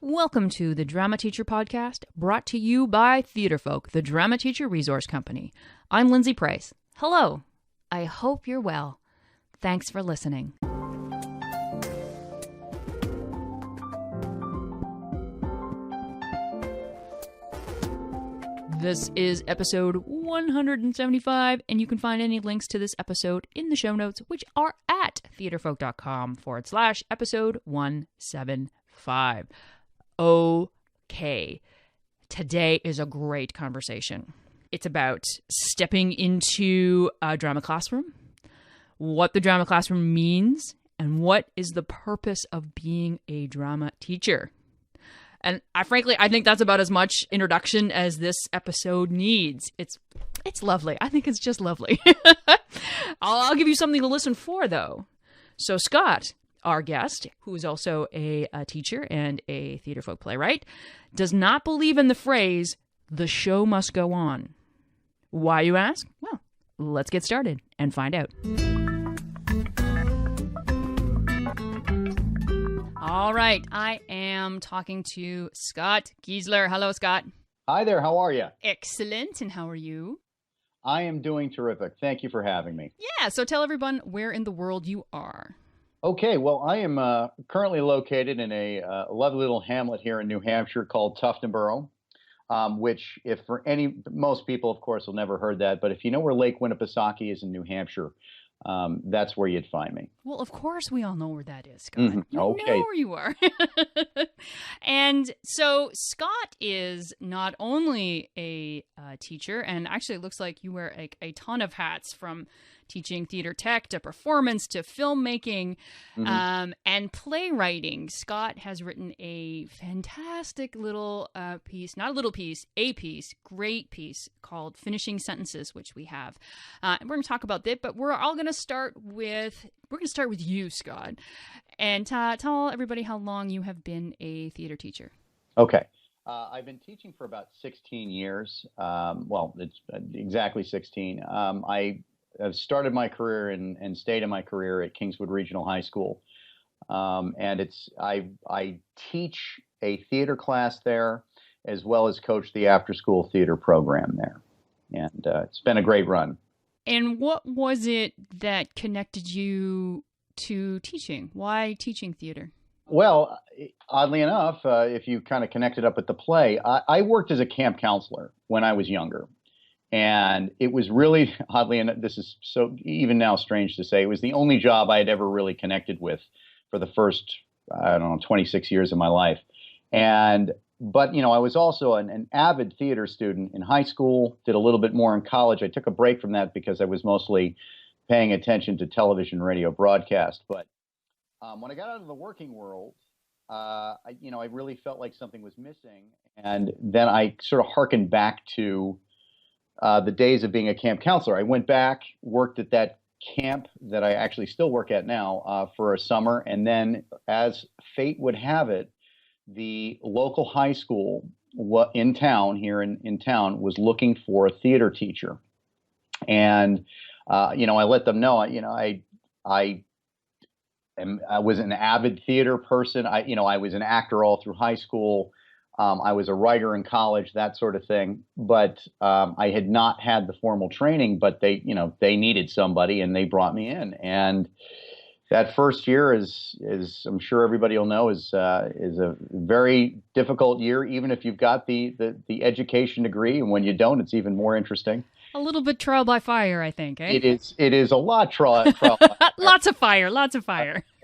Welcome to the Drama Teacher Podcast, brought to you by Theatrefolk, the Drama Teacher Resource Company. I'm Lindsay Price. Hello. I hope you're well. Thanks for listening. This is episode 175, and you can find any links to this episode in the show notes, which are at theatrefolk.com/episode 175. Okay, today is a great conversation. It's about stepping into a drama classroom, what the drama classroom means, and what is the purpose of being a drama teacher. And I think that's about as much introduction as this episode needs. It's lovely. I think it's just lovely. I'll give you something to listen for, though. So Scott, our guest, who is also a teacher and a Theatrefolk playwright, does not believe in the phrase, "the show must go on." Why, you ask? Well, let's get started and find out. All right, I am talking to Scott Giessler. Hello, Scott. Hi there, how are you? Excellent, and how are you? I am doing terrific. Thank you for having me. Yeah, so tell everyone where in the world you are. Okay, well, I am currently located in a lovely little hamlet here in New Hampshire called Tuftonboro, which most people, of course, will never heard that, but if you know where Lake Winnipesaukee is in New Hampshire, that's where you'd find me. Well, of course we all know where that is, Scott. Mm-hmm. You Okay. know where you are. And so Scott is not only a teacher, and actually it looks like you wear a ton of hats, from teaching theater tech to performance to filmmaking, and playwriting. Scott has written a fantastic little piece, not a little piece, a piece, great piece called Finishing Sentences, which we have. And we're going to talk about that, but we're going to start with you, Scott, and tell everybody how long you have been a theater teacher. Okay. I've been teaching for about 16 years. Well, it's exactly 16. I've started my career and stayed in my career at Kingswood Regional High School. And I teach a theater class there, as well as coach the after-school theater program there. And it's been a great run. And what was it that connected you to teaching? Why teaching theater? Well, oddly enough, if you kind of connect it up with the play, I worked as a camp counselor when I was younger. And it was really, oddly enough, this is so even now strange to say, it was the only job I had ever really connected with for the first, 26 years of my life. But, I was also an avid theater student in high school, did a little bit more in college. I took a break from that because I was mostly paying attention to television, radio broadcast. But when I got out of the working world, I really felt like something was missing. And then I sort of hearkened back to the days of being a camp counselor. I went back, worked at that camp that I actually still work at now for a summer. And then, as fate would have it, the local high school in town, here in town, was looking for a theater teacher. And, I let them know, I was an avid theater person. I was an actor all through high school. I was a writer in college, that sort of thing. But I had not had the formal training, but they needed somebody, and they brought me in. And that first year is I'm sure everybody will know, is a very difficult year, even if you've got the education degree. And when you don't, it's even more interesting. A little bit trial by fire, I think, eh? It is a lot trial by fire. Lots of fire. A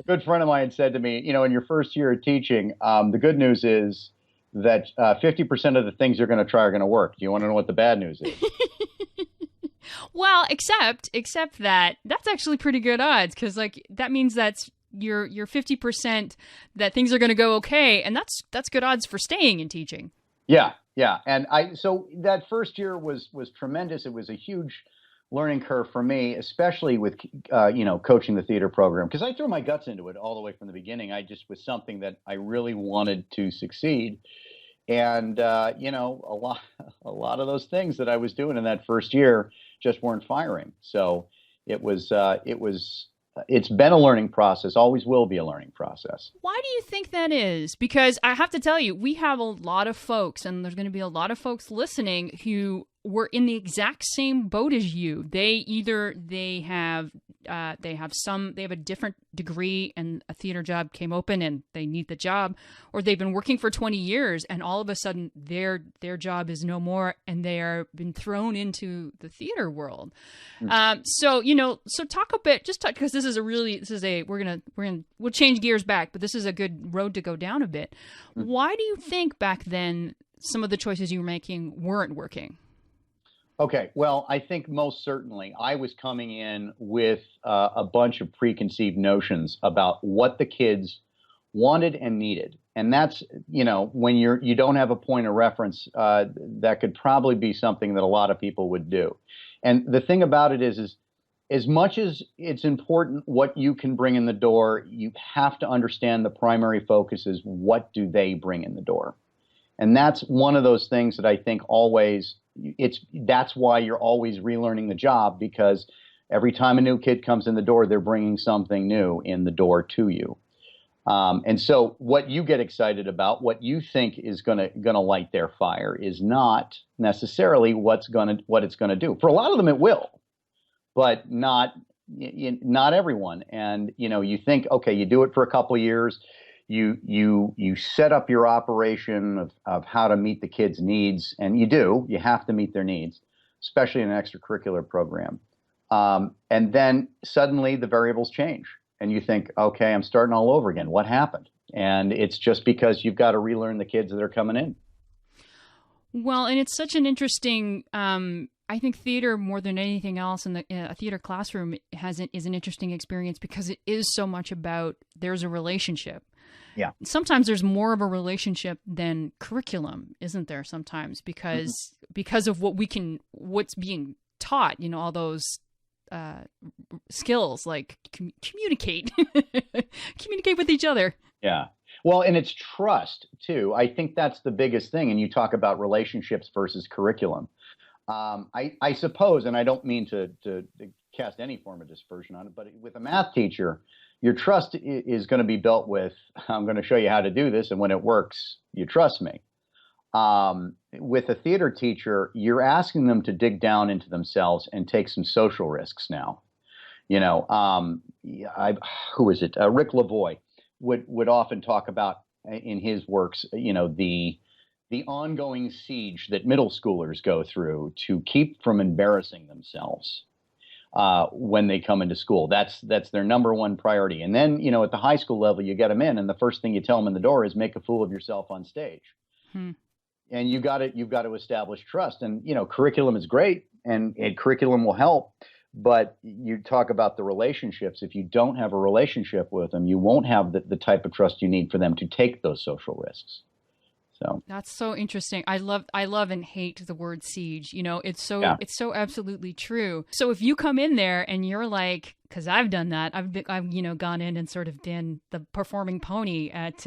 good friend of mine said to me, in your first year of teaching, the good news is that 50% of the things you're going to try are going to work. Do you want to know what the bad news is? Well, except that that's actually pretty good odds, because that means that's your 50% that things are going to go okay, and that's good odds for staying in teaching. Yeah. And so that first year was tremendous. It was a huge learning curve for me, especially with coaching the theater program, because I threw my guts into it all the way from the beginning. I just was something that I really wanted to succeed. And a lot of those things that I was doing in that first year just weren't firing. So it was it's been a learning process, always will be a learning process. Why do you think that is? Because I have to tell you, we have a lot of folks, and there's going to be a lot of folks listening who were in the exact same boat as you. They have a different degree and a theater job came open and they need the job, or they've been working for 20 years and all of a sudden their job is no more and they are been thrown into the theater world. So talk a bit, because we'll change gears back, but this is a good road to go down a bit. Why do you think back then some of the choices you were making weren't working? Okay, well, I think most certainly I was coming in with a bunch of preconceived notions about what the kids wanted and needed. And that's, when you don't have a point of reference, that could probably be something that a lot of people would do. And the thing about it is as much as it's important what you can bring in the door, you have to understand the primary focus is what do they bring in the door. And that's one of those things that I think that's why you're always relearning the job, because every time a new kid comes in the door, they're bringing something new in the door to you. And so what you get excited about, what you think is going to light their fire, is not necessarily what it's going to do. For a lot of them, it will, but not everyone. And you think, okay, you do it for a couple of years. You set up your operation of how to meet the kids' needs, and you have to meet their needs, especially in an extracurricular program. And then suddenly the variables change and you think, okay, I'm starting all over again. What happened? And it's just because you've got to relearn the kids that are coming in. Well, and it's such an interesting, I think theater more than anything else in a theater classroom is an interesting experience because it is so much about there's a relationship. Yeah. Sometimes there's more of a relationship than curriculum, isn't there? Sometimes because of what's being taught, all those skills like communicate with each other. Yeah. Well, and it's trust too. I think that's the biggest thing. And you talk about relationships versus curriculum. I suppose, and I don't mean to cast any form of dispersion on it, but with a math teacher, your trust is going to be built with, I'm going to show you how to do this, and when it works, you trust me. With a theater teacher, you're asking them to dig down into themselves and take some social risks now. Who is it? Rick Lavoie would often talk about in his works, the ongoing siege that middle schoolers go through to keep from embarrassing themselves when they come into school. That's their number one priority. And then, at the high school level, you get them in, and the first thing you tell them in the door is make a fool of yourself on stage. And you've got to establish trust. And, curriculum is great and curriculum will help. But you talk about the relationships. If you don't have a relationship with them, you won't have the type of trust you need for them to take those social risks. So that's so interesting. I love and hate the word siege. It's so absolutely true. So if you come in there and you're like, because I've done that, I've gone in and sort of been the performing pony at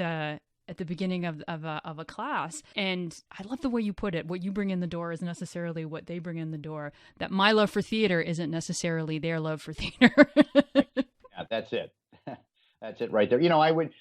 the beginning of a class, and I love the way you put it. What you bring in the door isn't necessarily what they bring in the door. That my love for theater isn't necessarily their love for theater. Yeah, that's it. That's it right there.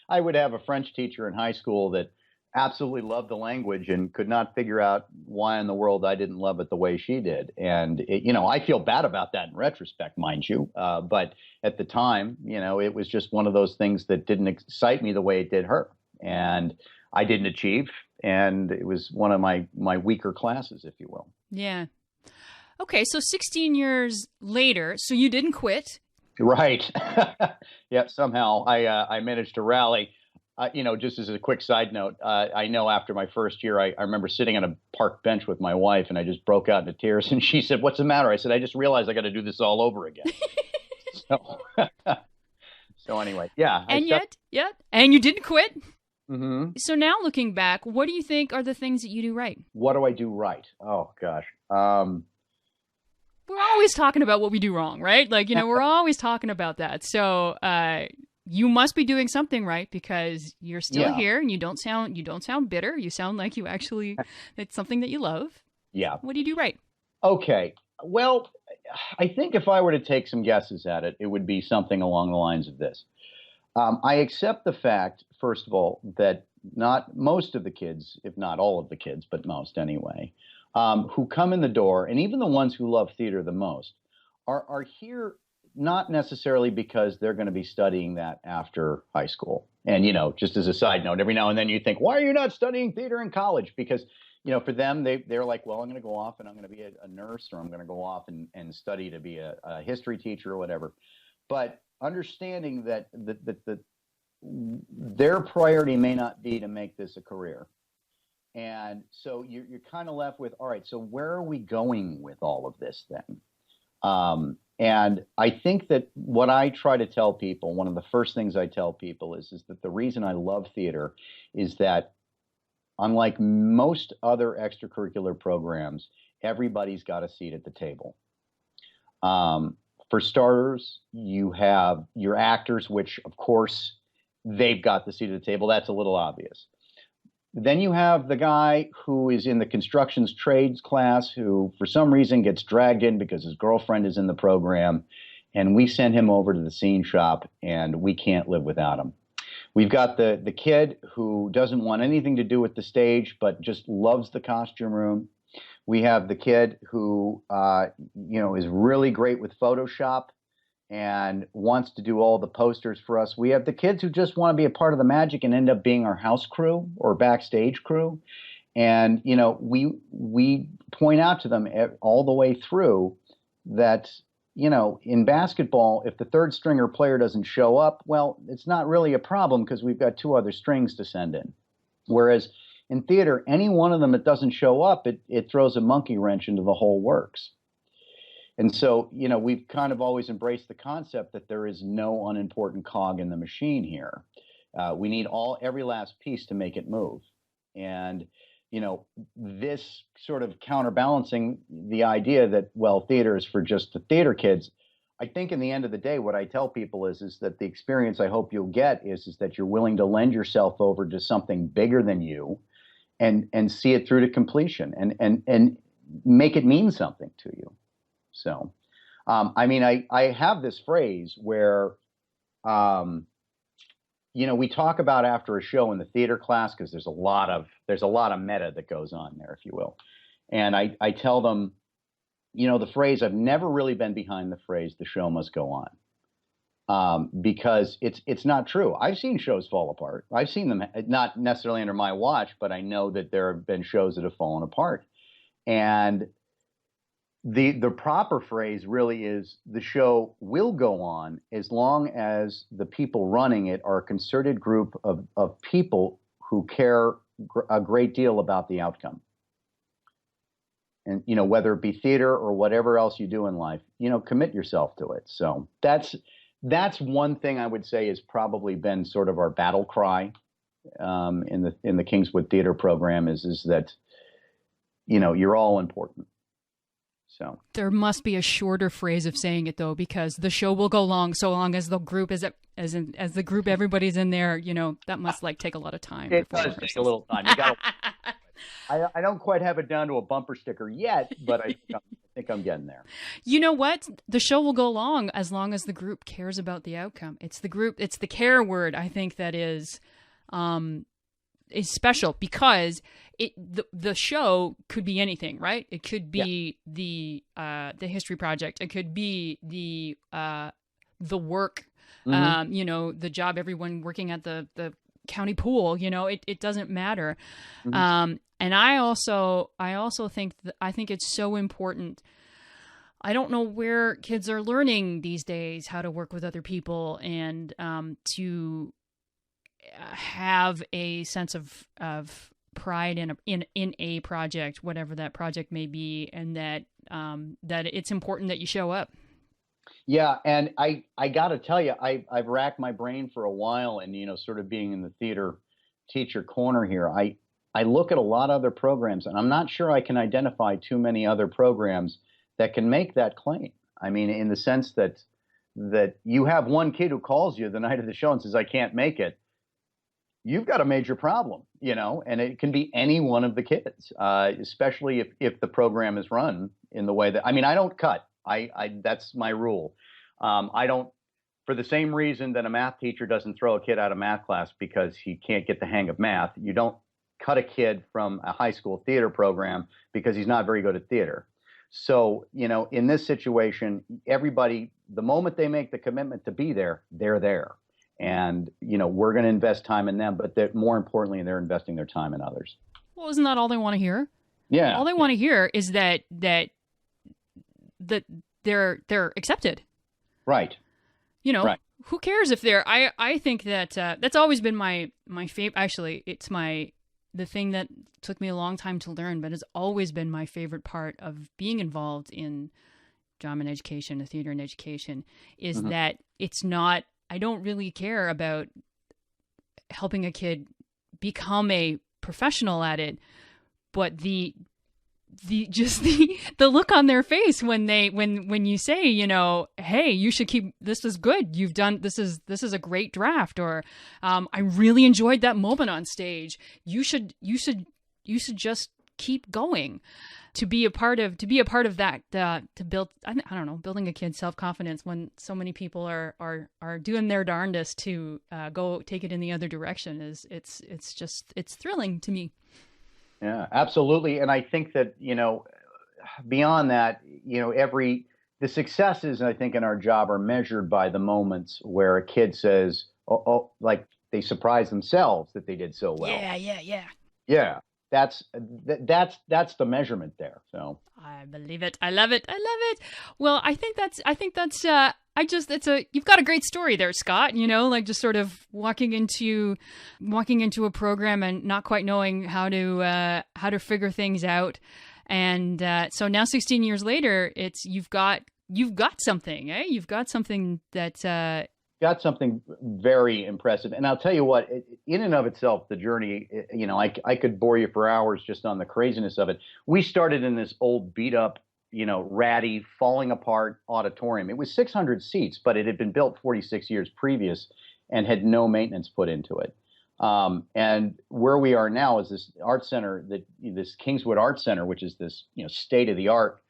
I would have a French teacher in high school that absolutely loved the language and could not figure out why in the world I didn't love it the way she did. And, I feel bad about that in retrospect, mind you. But at the time, it was just one of those things that didn't excite me the way it did her. And I didn't achieve. And it was one of my weaker classes, if you will. Yeah. Okay. So 16 years later, so you didn't quit. Right. Yeah. Somehow I managed to rally. Just as a quick side note, I know after my first year, I remember sitting on a park bench with my wife and I just broke out into tears and she said, "What's the matter?" I said, "I just realized I got to do this all over again." So anyway, yeah. And and you didn't quit. Mm-hmm. So now looking back, what do you think are the things that you do right? What do I do right? Oh, gosh. We're always talking about what we do wrong, right? Like, we're always talking about that. So, you must be doing something right because you're still here and you don't sound bitter. You sound like it's something that you love. Yeah. What do you do right? Okay. Well, I think if I were to take some guesses at it, it would be something along the lines of this. I accept the fact, first of all, that not most of the kids, if not all of the kids, but most anyway, who come in the door, and even the ones who love theater the most, are here not necessarily because they're going to be studying that after high school. And, just as a side note, every now and then you think, why are you not studying theater in college? Because, for them, they're like, well, I'm going to go off and I'm going to be a nurse, or I'm going to go off and study to be a history teacher or whatever. But understanding that their priority may not be to make this a career. And so you're kind of left with, all right, so where are we going with all of this then? And I think that what I try to tell people, one of the first things I tell people is that the reason I love theater is that, unlike most other extracurricular programs, everybody's got a seat at the table. For starters, you have your actors, which, of course, they've got the seat at the table. That's a little obvious. Then you have the guy who is in the constructions trades class who, for some reason, gets dragged in because his girlfriend is in the program, and we send him over to the scene shop, and we can't live without him. We've got the kid who doesn't want anything to do with the stage, but just loves the costume room. We have the kid who, is really great with Photoshop and wants to do all the posters for us. We have the kids who just want to be a part of the magic and end up being our house crew or backstage crew. And, we point out to them all the way through that, in basketball, if the third stringer player doesn't show up, well, it's not really a problem because we've got two other strings to send in. Whereas in theater, any one of them that doesn't show up, it throws a monkey wrench into the whole works. And so, we've kind of always embraced the concept that there is no unimportant cog in the machine here. We need every last piece to make it move. And, this sort of counterbalancing the idea that, well, theater is for just the theater kids. I think in the end of the day, what I tell people is that the experience I hope you'll get is that you're willing to lend yourself over to something bigger than you and see it through to completion and make it mean something to you. So, I have this phrase where, we talk about after a show in the theater class, because there's a lot of meta that goes on there, if you will. And I tell them, the phrase, I've never really been behind the phrase, the show must go on. Because it's not true. I've seen shows fall apart. I've seen them, not necessarily under my watch, but I know that there have been shows that have fallen apart. And the proper phrase really is the show will go on as long as the people running it are a concerted group of people who care a great deal about the outcome. And, whether it be theater or whatever else you do in life, commit yourself to it. So that's one thing I would say has probably been sort of our battle cry in the Kingswood Theater program is that, you're all important. So there must be a shorter phrase of saying it, though, because the show will go long so long as the group as the group everybody's in there. That must take a lot of time. It does take a little time. You got. I don't quite have it down to a bumper sticker yet, but I think I'm getting there. You know what? The show will go long as the group cares about the outcome. It's the group. It's the care word. I think that is special because the show could be anything, right? It could be the history project. It could be the work, the job, everyone working at the county pool. It doesn't matter. Mm-hmm. And I also think it's so important. I don't know where kids are learning these days how to work with other people and to have a sense of pride in a project, whatever that project may be, and that it's important that you show up. Yeah, and I got to tell you, I've racked my brain for a while, and sort of being in the theater teacher corner here, I look at a lot of other programs, and I'm not sure I can identify too many other programs that can make that claim. I mean, in the sense that you have one kid who calls you the night of the show and says, "I can't make it." You've got a major problem, and it can be any one of the kids, especially if the program is run in the way that, I don't cut. That's my rule. I don't, for the same reason that a math teacher doesn't throw a kid out of math class because he can't get the hang of math. You don't cut a kid from a high school theater program because he's not very good at theater. So, in this situation, everybody, the moment they make the commitment to be there, they're there. And, we're going to invest time in them, but more importantly, they're investing their time in others. Well, isn't that all they want to hear? Yeah. All they want to hear is that they're accepted. Right. Right. Who cares if they're, I think that, that's always been my favorite. Actually, it's the thing that took me a long time to learn, but has always been my favorite part of being involved in drama and education, theater and education, is that it's not, I don't really care about helping a kid become a professional at it, but the look on their face when you say, hey, you should keep, this is good, you've done, this is a great draft, or I really enjoyed that moment on stage, you should just keep going. To be a part of that, to build, I don't know, building a kid's self-confidence when so many people are doing their darndest to go take it in the other direction, it's thrilling to me. Yeah, absolutely. And I think that, beyond that, the successes, I think, in our job are measured by the moments where a kid says, oh, like they surprise themselves that they did so well. Yeah. That's the measurement there. So I believe it. I love it. Well, you've got a great story there, Scott, like just sort of walking into a program and not quite knowing how to figure things out. And so now 16 years later, you've got something, eh? You've got something that got something very impressive. And I'll tell you what, in and of itself, the journey, I could bore you for hours just on the craziness of it. We started in this old beat up, ratty, falling apart auditorium. It was 600 seats, but it had been built 46 years previous and had no maintenance put into it. And where we are now is this art center, this Kingswood Art Center, which is this, state of the art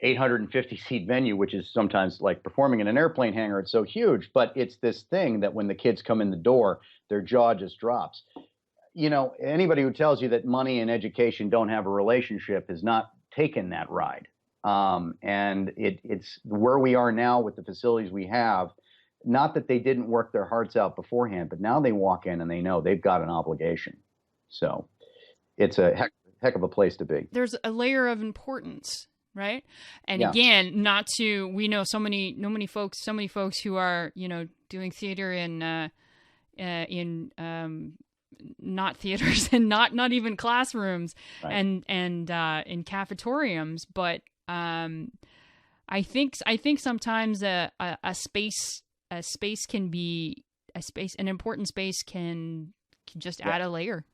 850 seat venue, which is sometimes like performing in an airplane hangar. It's so huge, but it's this thing that when the kids come in the door, their jaw just drops. Anybody who tells you that money and education don't have a relationship has not taken that ride. And it's where we are now with the facilities we have. Not that they didn't work their hearts out beforehand, but now they walk in and they know they've got an obligation. So it's a heck of a place to be. There's a layer of importance. Right. And yeah. Again, we know so many folks who are, doing theater in not theaters and not even classrooms, right. and in cafetoriums. But I think sometimes an important space can just add a layer.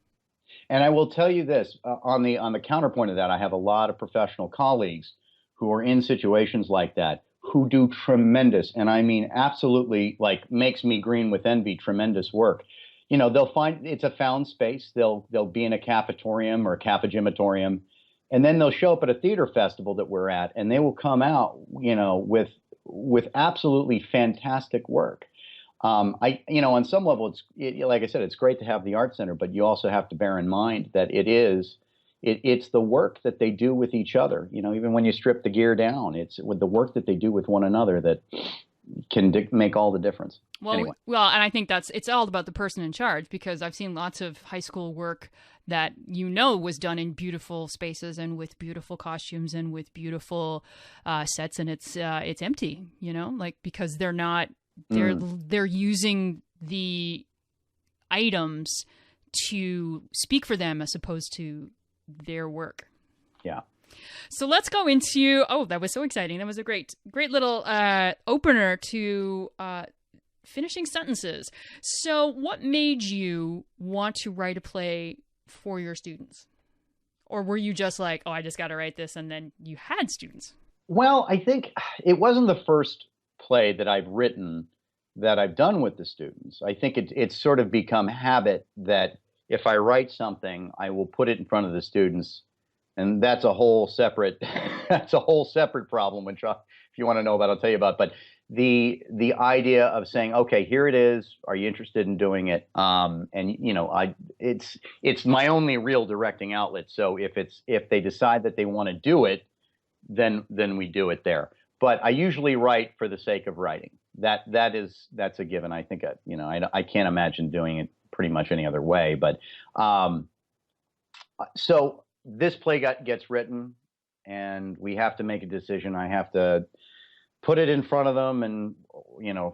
And I will tell you this, on the counterpoint of that, I have a lot of professional colleagues who are in situations like that, who do tremendous, and I mean absolutely, like, makes me green with envy, tremendous work. They'll find it's a found space. They'll be in a cafetorium or a cafegimatorium, and then they'll show up at a theater festival that we're at, and they will come out, with absolutely fantastic work. On some level, like I said, it's great to have the art center, but you also have to bear in mind that it's the work that they do with each other. Even when you strip the gear down, it's with the work that they do with one another that can make all the difference. Well, anyway. And I think it's all about the person in charge, because I've seen lots of high school work that was done in beautiful spaces and with beautiful costumes and with beautiful sets, and it's empty, because they're not. They're using the items to speak for them as opposed to their work. Yeah. So let's go into, that was so exciting. That was a great little opener to finishing sentences. So what made you want to write a play for your students? Or were you just like, I just got to write this, and then you had students? Well, I think it wasn't the first play that I've written that I've done with the students. I think it's sort of become habit that if I write something, I will put it in front of the students, and that's a whole separate problem. If you want to know about, I'll tell you about. But the idea of saying, okay, here it is. Are you interested in doing it? And it's my only real directing outlet. So if they decide that they want to do it, then we do it there. But I usually write for the sake of writing. That's a given. I think I can't imagine doing it pretty much any other way. But so this play gets written, and we have to make a decision. I have to put it in front of them, and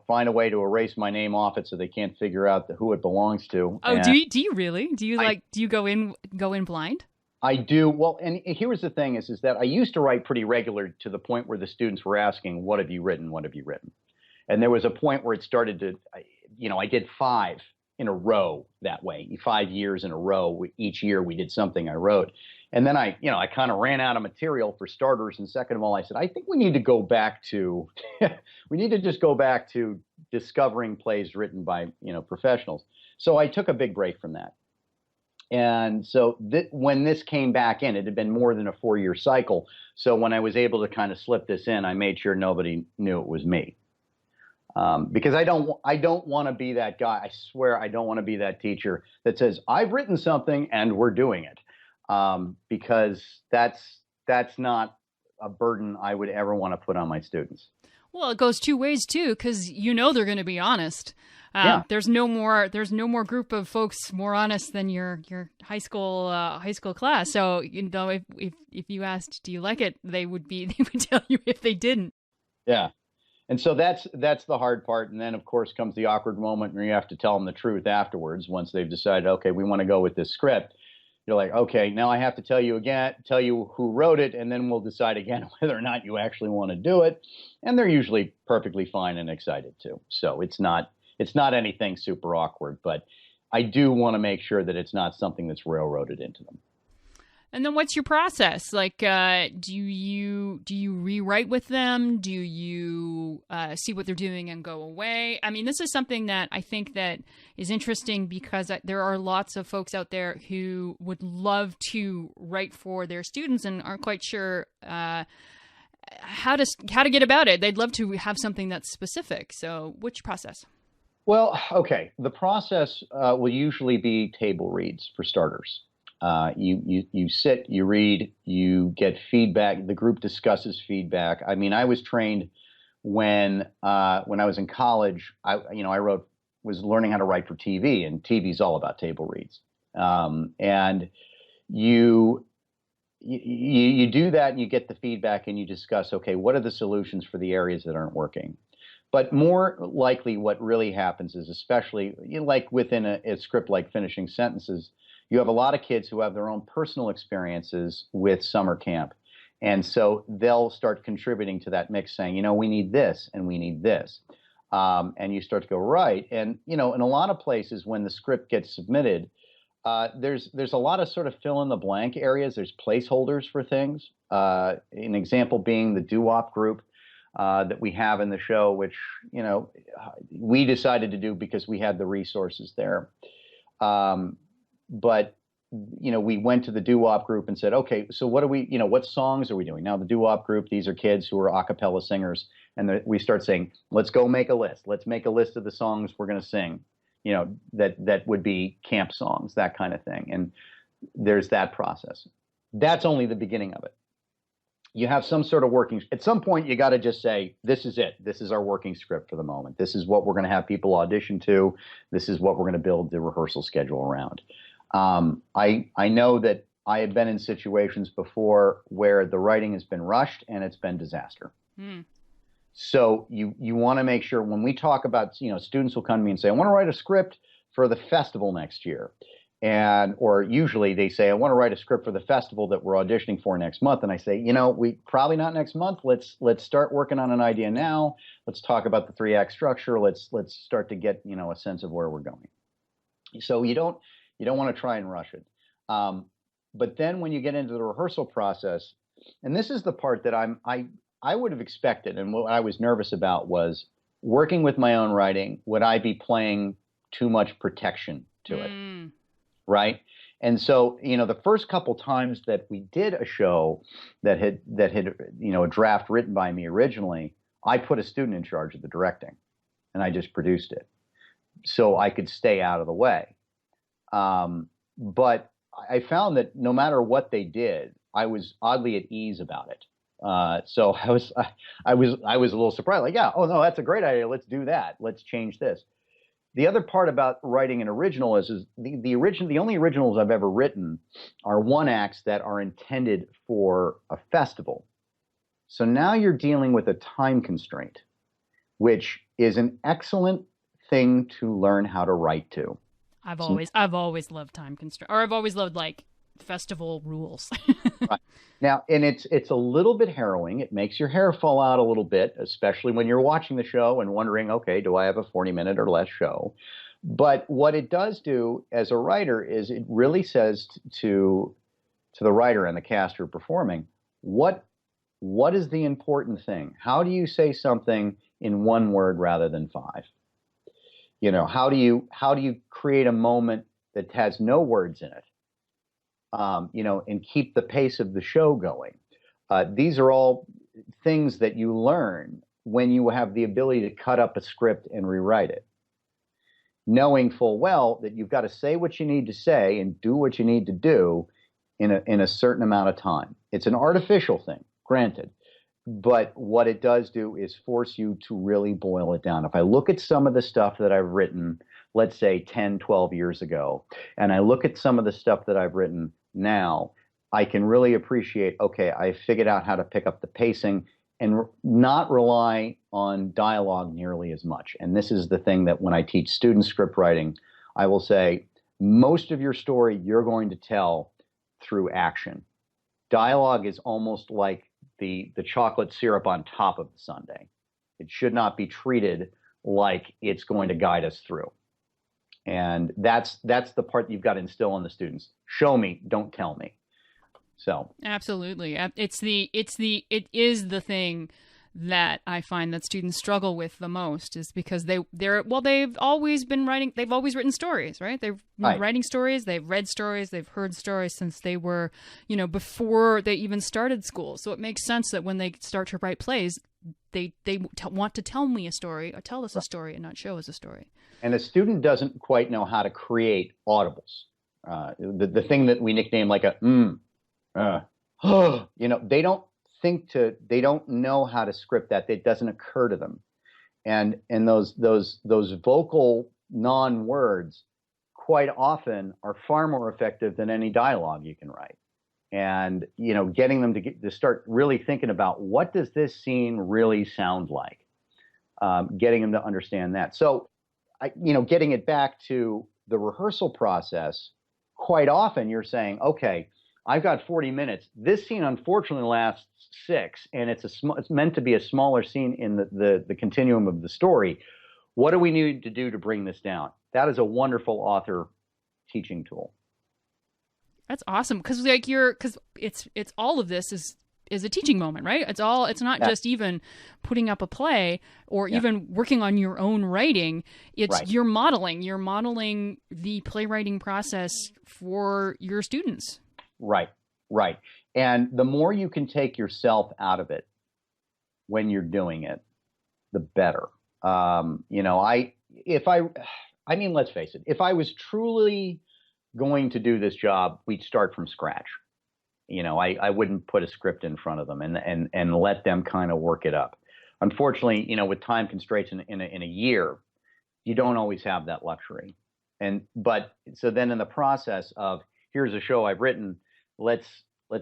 find a way to erase my name off it so they can't figure out who it belongs to. Oh, do you really? Do you go in blind? I do. Well, and here's the thing is that I used to write pretty regular to the point where the students were asking, what have you written? What have you written? And there was a point where it started to, I did 5 in a row that way, 5 years in a row. Each year we did something I wrote. And then I kind of ran out of material for starters. And second of all, I said, I think we need to go back to, just go back to discovering plays written by, professionals. So I took a big break from that. And so when this came back in, it had been more than a 4-year cycle. So when I was able to kind of slip this in, I made sure nobody knew it was me. Because I don't want to be that guy. I swear I don't want to be that teacher that says, I've written something and we're doing it. Because that's not a burden I would ever want to put on my students. Well, it goes two ways too, because they're going to be honest. Yeah. There's no more group of folks more honest than your high school class. So if you asked, do you like it, they would tell you if they didn't. Yeah. And so that's the hard part. And then of course comes the awkward moment where you have to tell them the truth afterwards. Once they've decided, okay, we want to go with this script. You're like, okay, now I have to tell you who wrote it, and then we'll decide again whether or not you actually want to do it. And they're usually perfectly fine and excited too. So it's not anything super awkward, but I do want to make sure that it's not something that's railroaded into them. And then what's your process? Like, do you rewrite with them? Do you see what they're doing and go away? I mean, this is something that I think that is interesting because there are lots of folks out there who would love to write for their students and aren't quite sure how to get about it. They'd love to have something that's specific. So, which process? Well, okay. The process will usually be table reads for starters. You sit, you read, you get feedback. The group discusses feedback. I mean, I was trained when I was in college. I was learning how to write for TV, and TV's all about table reads. And you do that, and you get the feedback, and you discuss. Okay, what are the solutions for the areas that aren't working? But more likely, what really happens is, especially like within a script like Finishing Sentences, you have a lot of kids who have their own personal experiences with summer camp. And so they'll start contributing to that mix saying, we need this and we need this. And you start to go, right. And, in a lot of places when the script gets submitted, there's a lot of sort of fill in the blank areas. There's placeholders for things. An example being the doo-wop group that we have in the show, which, we decided to do because we had the resources there. But, we went to the doo-wop group and said, okay, so what songs are we doing? Now, the doo-wop group, these are kids who are a cappella singers. And we start saying, let's go make a list. Let's make a list of the songs we're going to sing, that would be camp songs, that kind of thing. And there's that process. That's only the beginning of it. You have some sort of at some point, you got to just say, this is it. This is our working script for the moment. This is what we're going to have people audition to. This is what we're going to build the rehearsal schedule around. I know that I have been in situations before where the writing has been rushed and it's been disaster. So you want to make sure when we talk about, students will come to me and say, I want to write a script for the festival next year. Or usually they say, I want to write a script for the festival that we're auditioning for next month. And I say, we probably not next month. Let's start working on an idea now. Let's talk about the 3-act structure. Let's start to get, a sense of where we're going. So you don't want to try and rush it. But then when you get into the rehearsal process, and this is the part that I would have expected, and what I was nervous about was working with my own writing. Would I be playing too much protection to it? Right? And so, the first couple times that we did a show that had a draft written by me originally, I put a student in charge of the directing, and I just produced it so I could stay out of the way. But I found that no matter what they did, I was oddly at ease about it. So I was a little surprised, like, yeah, oh no, that's a great idea. Let's do that. Let's change this. The other part about writing an original is the only originals I've ever written are one acts that are intended for a festival. So now you're dealing with a time constraint, which is an excellent thing to learn how to write to. I've always loved time constraint, or I've always loved like festival rules. Right. Now, and it's a little bit harrowing. It makes your hair fall out a little bit, especially when you're watching the show and wondering, okay, do I have a 40-minute or less show? But what it does do as a writer is it really says to the writer and the cast who are performing, what is the important thing? How do you say something in one word rather than five? How do you create a moment that has no words in it? And keep the pace of the show going. These are all things that you learn when you have the ability to cut up a script and rewrite it, knowing full well that you've got to say what you need to say and do what you need to do in a certain amount of time. It's an artificial thing, granted, but what it does do is force you to really boil it down. If I look at some of the stuff that I've written, let's say 10, 12 years ago, and I look at some of the stuff that I've written now, I can really appreciate, okay, I figured out how to pick up the pacing and not rely on dialogue nearly as much. And this is the thing that when I teach student script writing, I will say, most of your story you're going to tell through action. Dialogue is almost like the chocolate syrup on top of the sundae. It should not be treated like it's going to guide us through. And that's the part you've got to instill in the students. Show me, don't tell me. So absolutely, it is the thing that I find that students struggle with the most, is because they've always written stories, right? They've been writing stories, they've read stories, they've heard stories since they were, before they even started school. So it makes sense that when they start to write plays, they want to tell me a story, or tell us a story, and not show us a story. And a student doesn't quite know how to create audibles. The thing that we nickname like a they don't know how to script that. It doesn't occur to them. And those vocal non-words quite often are far more effective than any dialogue you can write. And, getting them to start really thinking about, what does this scene really sound like? Getting them to understand that. So, getting it back to the rehearsal process, quite often you're saying, okay, I've got 40 minutes. This scene, unfortunately, lasts 6, and it's meant to be a smaller scene in the continuum of the story. What do we need to do to bring this down? That is a wonderful author teaching tool. That's awesome, because it's all of this is a teaching moment, right? It's not just even putting up a play or even working on your own writing. It's you're modeling the playwriting process for your students. Right. And the more you can take yourself out of it when you're doing it, the better. Let's face it, if I was truly going to do this job, we'd start from scratch. I wouldn't put a script in front of them and let them kind of work it up. Unfortunately, with time constraints in a year, you don't always have that luxury. So then in the process of, here's a show I've written, let's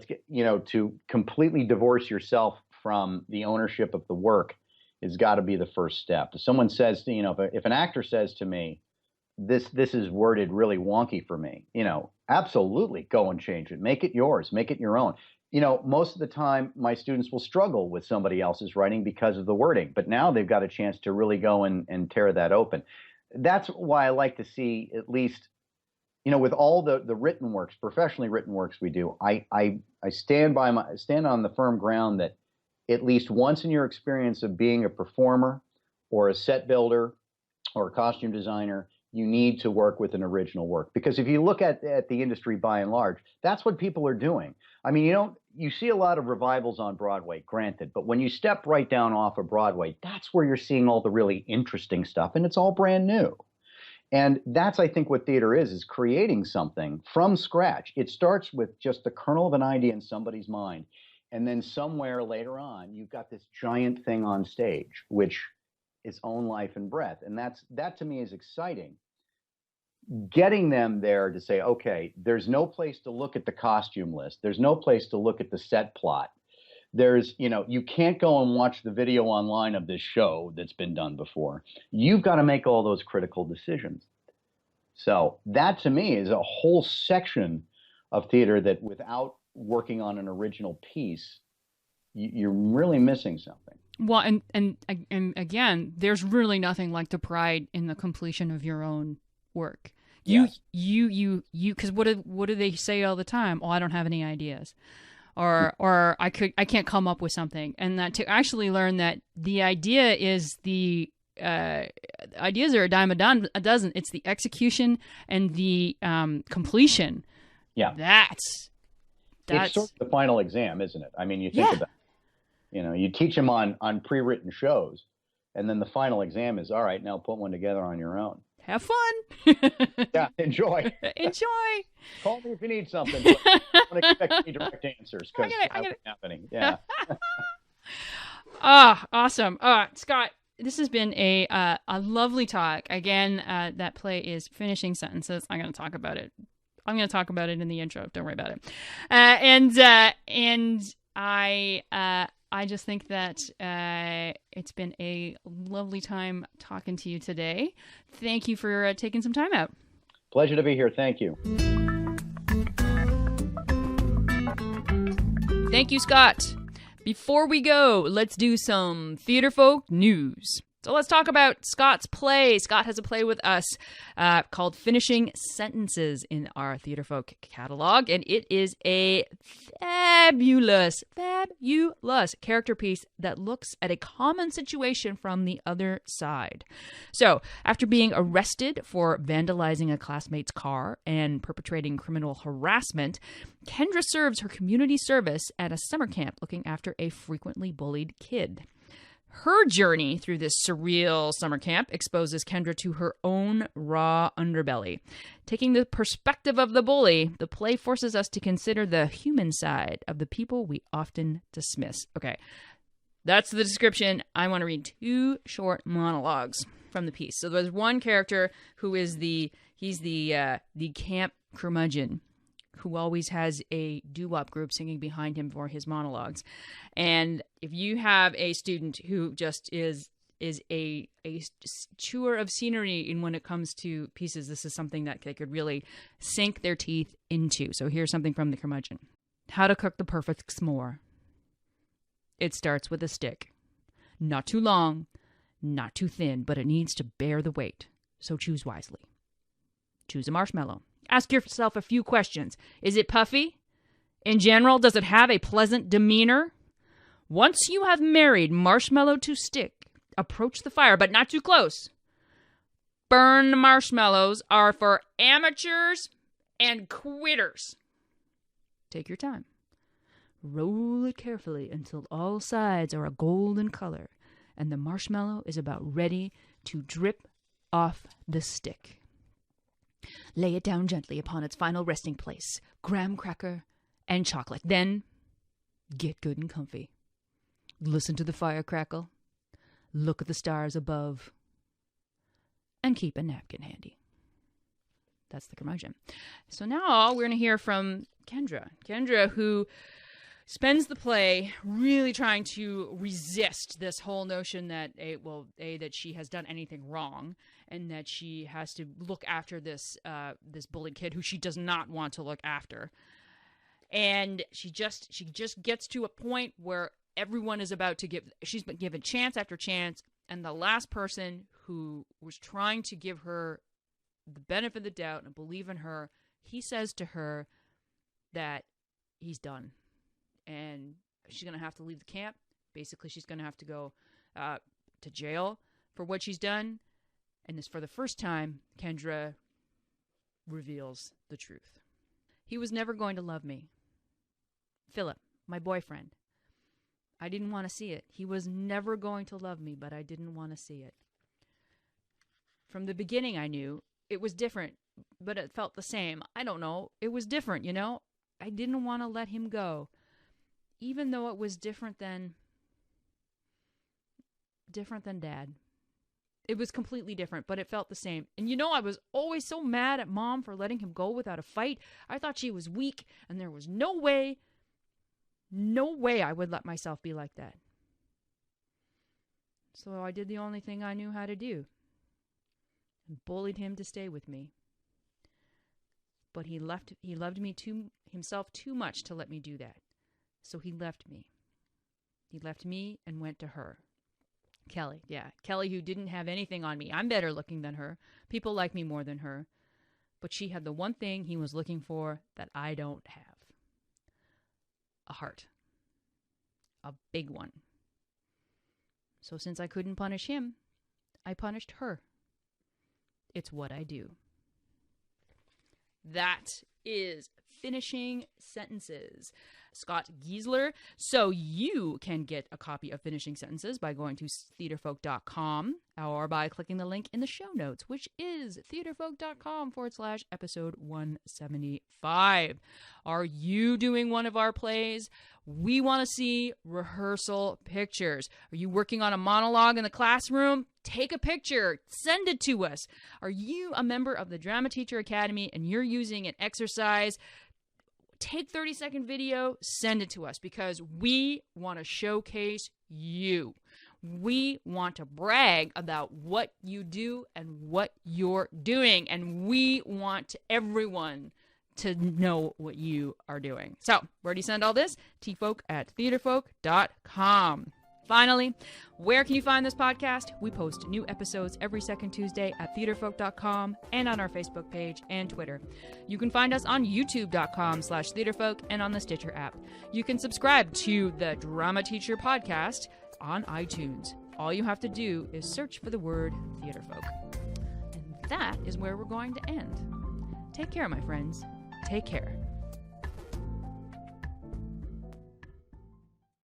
get, to completely divorce yourself from the ownership of the work has got to be the first step. If someone says, if an actor says to me, this is worded really wonky for me, absolutely go and change it. Make it yours. Make it your own. Most of the time my students will struggle with somebody else's writing because of the wording, but now they've got a chance to really go and tear that open. That's why I like to see, at least, with all the written works, professionally written works we do, I stand on the firm ground that at least once in your experience of being a performer or a set builder or a costume designer, you need to work with an original work. Because if you look at the industry by and large, that's what people are doing. I mean, you see a lot of revivals on Broadway, granted, but when you step right down off of Broadway, that's where you're seeing all the really interesting stuff, and it's all brand new. And that's, I think, what theater is creating something from scratch. It starts with just the kernel of an idea in somebody's mind. And then somewhere later on, you've got this giant thing on stage, which its own life and breath. And that to me is exciting. Getting them there to say, okay, there's no place to look at the costume list. There's no place to look at the set plot. You can't go and watch the video online of this show that's been done before. You've got to make all those critical decisions. So that to me is a whole section of theater that without working on an original piece, you're really missing something. Well, and again, there's really nothing like the pride in the completion of your own work. Yes. Because what do they say all the time? Oh, I don't have any ideas, or I can't come up with something. And that to actually learn that the idea is ideas are a dime a dozen. It's the execution and the completion. Yeah, that's it's sort of the final exam, isn't it? I mean, you think about it. You teach them on pre-written shows, and then the final exam is, all right, now put one together on your own. Have fun. Yeah, enjoy. Enjoy. Call me if you need something. But I don't expect any direct answers because that's happening. Yeah. Awesome. Scott, this has been a lovely talk. Again, that play is Finishing Sentences. I'm going to talk about it. I'm going to talk about it in the intro. Don't worry about it. And I just think that it's been a lovely time talking to you today. Thank you for taking some time out. Pleasure to be here. Thank you. Thank you, Scott. Before we go, let's do some Theatrefolk news. So let's talk about Scott's play. Scott has a play with us called Finishing Sentences in our Theatrefolk catalog, and it is a fabulous character piece that looks at a common situation from the other side. So, after being arrested for vandalizing a classmate's car and perpetrating criminal harassment, Kendra serves her community service at a summer camp looking after a frequently bullied kid. Her journey through this surreal summer camp exposes Kendra to her own raw underbelly. Taking the perspective of the bully, the play forces us to consider the human side of the people we often dismiss. Okay, that's the description. I want to read 2 short monologues from the piece. So there's one character who is the camp curmudgeon, who always has a doo-wop group singing behind him for his monologues. And if you have a student who just is a chewer of scenery in when it comes to pieces, this is something that they could really sink their teeth into. So here's something from the curmudgeon. How to cook the perfect s'more. It starts with a stick. Not too long, not too thin, but it needs to bear the weight. So choose wisely. Choose a marshmallow. Ask yourself a few questions. Is it puffy? In general, does it have a pleasant demeanor? Once you have married marshmallow to stick, approach the fire, but not too close. Burned marshmallows are for amateurs and quitters. Take your time. Roll it carefully until all sides are a golden color and the marshmallow is about ready to drip off the stick. Lay it down gently upon its final resting place, graham cracker and chocolate. Then, get good and comfy. Listen to the fire crackle. Look at the stars above. And keep a napkin handy. That's the curmudgeon. So now we're going to hear from Kendra. Kendra, who spends the play really trying to resist this whole notion that that she has done anything wrong, and that she has to look after this bullied kid who she does not want to look after. And she just gets to a point where everyone is about to she's been given chance after chance, and the last person who was trying to give her the benefit of the doubt and believe in her, he says to her that he's done. And she's going to have to leave the camp. Basically, she's going to have to go to jail for what she's done. And this, for the first time, Kendra reveals the truth. He was never going to love me. Philip, my boyfriend. I didn't want to see it. He was never going to love me, but I didn't want to see it. From the beginning, I knew it was different, but it felt the same. I don't know. It was different, you know? I didn't want to let him go. Even though it was different than Dad. It was completely different, but it felt the same. And you know, I was always so mad at Mom for letting him go without a fight. I thought she was weak, and there was no way I would let myself be like that. So I did the only thing I knew how to do, and bullied him to stay with me. But he loved me himself too much to let me do that. So he left me. He left me and went to her. Kelly, yeah. Kelly, who didn't have anything on me. I'm better looking than her. People like me more than her. But she had the one thing he was looking for that I don't have. A heart. A big one. So since I couldn't punish him, I punished her. It's what I do. That is Finishing Sentences. Scott Giessler. So you can get a copy of Finishing Sentences by going to theatrefolk.com or by clicking the link in the show notes, which is theatrefolk.com/episode 175. Are you doing one of our plays? We want to see rehearsal pictures. Are you working on a monologue in the classroom? Take a picture. Send it to us. Are you a member of the Drama Teacher Academy and you're using an exercise? Take 30-second video, send it to us, because we want to showcase you. We want to brag about what you do and what you're doing, and we want everyone to know what you are doing. So, where do you send all this? tfolk@theatrefolk.com. Finally, where can you find this podcast? We post new episodes every second Tuesday at theatrefolk.com and on our Facebook page and Twitter. You can find us on youtube.com/theatrefolk and on the Stitcher app. You can subscribe to the Drama Teacher Podcast on iTunes. All you have to do is search for the word Theatrefolk. And that is where we're going to end. Take care, my friends. Take care.